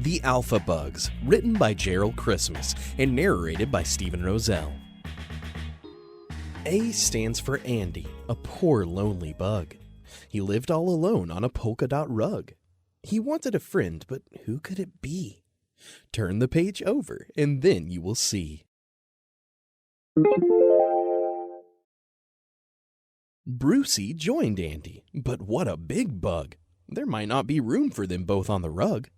The Alphabugs, written by Jeryl Christmas and narrated by Stephen Roselle. A stands for Andy, a poor lonely bug. He lived all alone on a polka dot rug. He wanted a friend, but who could it be? Turn the page over, and then you will see. Brucey joined Andy, but what a big bug! There might not be room for them both on the rug.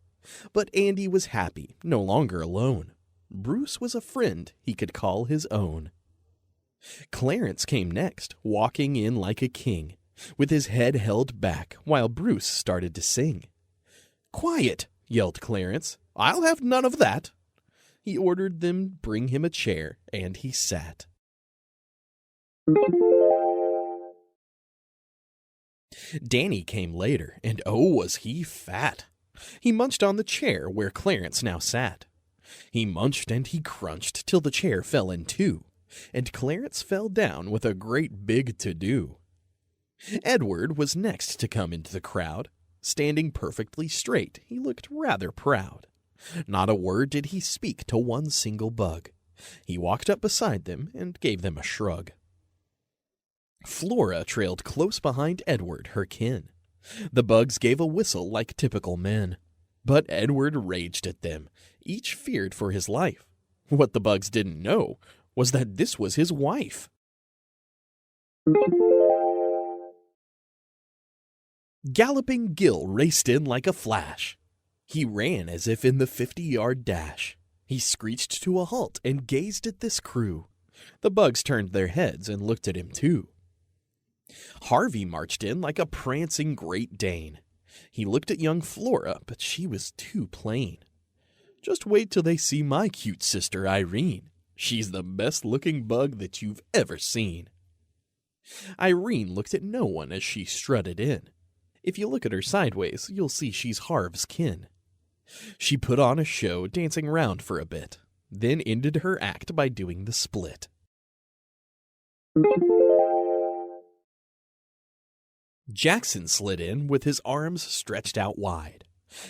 But Andy was happy, no longer alone. Bruce was a friend he could call his own. Clarence came next, walking in like a king, with his head held back while Bruce started to sing. "Quiet!" yelled Clarence. "I'll have none of that." He ordered them bring him a chair, and he sat. Danny came later, and oh, was he fat! He munched on the chair where Clarence now sat. He munched and he crunched till the chair fell in two, and Clarence fell down with a great big to-do. Edward was next to come into the crowd. Standing perfectly straight, he looked rather proud. Not a word did he speak to one single bug. He walked up beside them and gave them a shrug. Flora trailed close behind Edward, her kin. The bugs gave a whistle like typical men. But Edward raged at them. Each feared for his life. What the bugs didn't know was that this was his wife. Galloping Gil raced in like a flash. He ran as if in the 50-yard dash. He screeched to a halt and gazed at this crew. The bugs turned their heads and looked at him too. Harvey marched in like a prancing Great Dane. He looked at young Flora, but she was too plain. "Just wait till they see my cute sister Irene. She's the best-looking bug that you've ever seen." Irene looked at no one as she strutted in. If you look at her sideways, you'll see she's Harv's kin. She put on a show, dancing round for a bit, then ended her act by doing the split. Jackson slid in with his arms stretched out wide.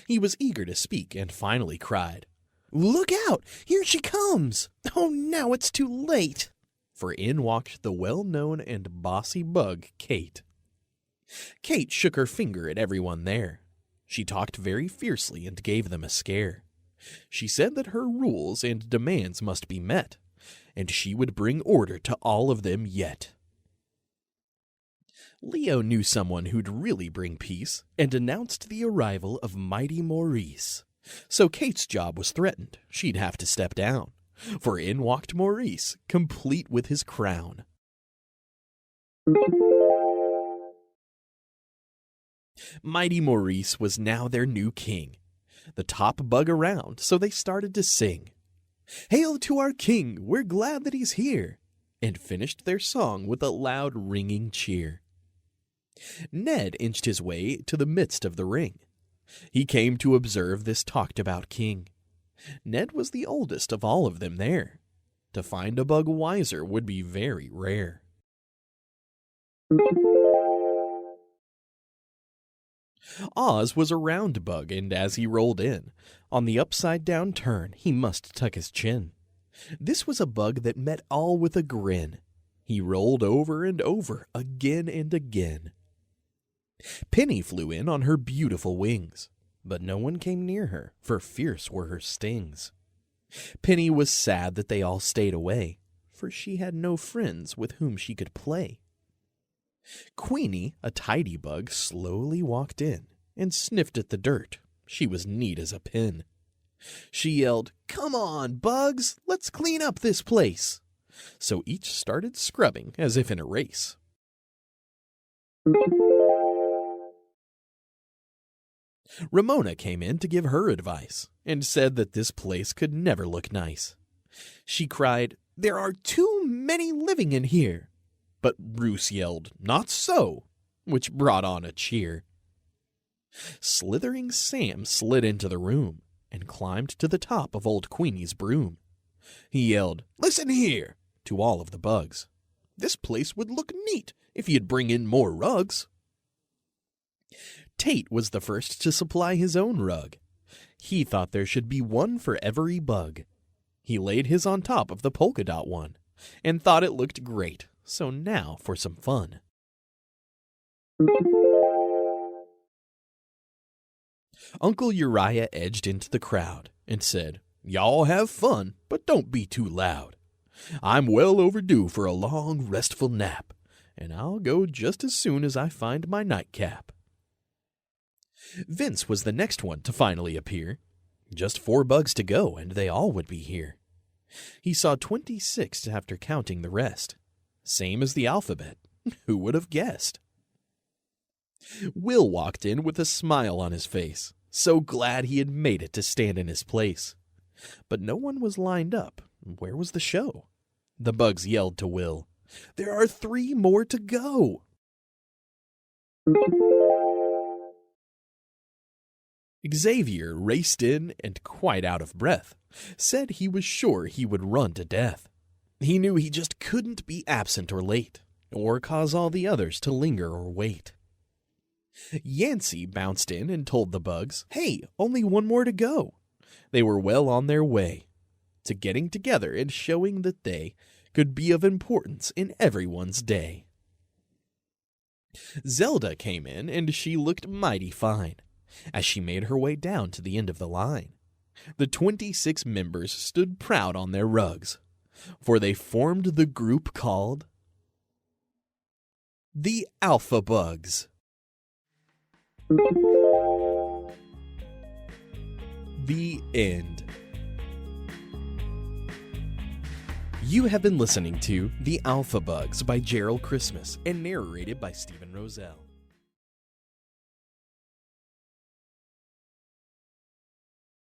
He was eager to speak and finally cried, "Look out! Here she comes! Oh, now it's too late!" For in walked the well-known and bossy bug, Kate. Kate shook her finger at everyone there. She talked very fiercely and gave them a scare. She said that her rules and demands must be met, and she would bring order to all of them yet. Leo knew someone who'd really bring peace and announced the arrival of mighty Maurice. So Kate's job was threatened. She'd have to step down. For in walked Maurice, complete with his crown. Mighty Maurice was now their new king. The top bug around, so they started to sing. "Hail to our king, we're glad that he's here," and finished their song with a loud ringing cheer. Ned inched his way to the midst of the ring. He came to observe this talked-about king. Ned was the oldest of all of them there. To find a bug wiser would be very rare. Oz was a round bug, and as he rolled in, on the upside-down turn, he must tuck his chin. This was a bug that met all with a grin. He rolled over and over, again and again. Penny flew in on her beautiful wings, but no one came near her, for fierce were her stings. Penny was sad that they all stayed away, for she had no friends with whom she could play. Queenie, a tidy bug, slowly walked in and sniffed at the dirt. She was neat as a pin. She yelled, "Come on, bugs, let's clean up this place." So each started scrubbing as if in a race. Ramona came in to give her advice and said that this place could never look nice. She cried, "There are too many living in here." But Bruce yelled, "Not so," which brought on a cheer. Slithering Sam slid into the room and climbed to the top of old Queenie's broom. He yelled, "Listen here," to all of the bugs. "This place would look neat if you'd bring in more rugs." Tate was the first to supply his own rug. He thought there should be one for every bug. He laid his on top of the polka dot one and thought it looked great, so now for some fun. Uncle Uriah edged into the crowd and said, "Y'all have fun, but don't be too loud. I'm well overdue for a long, restful nap, and I'll go just as soon as I find my nightcap." Vince was the next one to finally appear. Just 4 bugs to go, and they all would be here. He saw 26 after counting the rest. Same as the alphabet. Who would have guessed? Will walked in with a smile on his face, so glad he had made it to stand in his place. But no one was lined up. Where was the show? The bugs yelled to Will, "There are 3 more to go!" Xavier raced in and, quite out of breath, said he was sure he would run to death. He knew he just couldn't be absent or late, or cause all the others to linger or wait. Yancey bounced in and told the bugs, "Hey, only 1 more to go." They were well on their way to getting together and showing that they could be of importance in everyone's day. Zelda came in, and she looked mighty fine as she made her way down to the end of the line. The 26 members stood proud on their rugs, for they formed the group called the Alphabugs. The end. You have been listening to The Alphabugs by Jeryl Christmas and narrated by Stephen Roselle.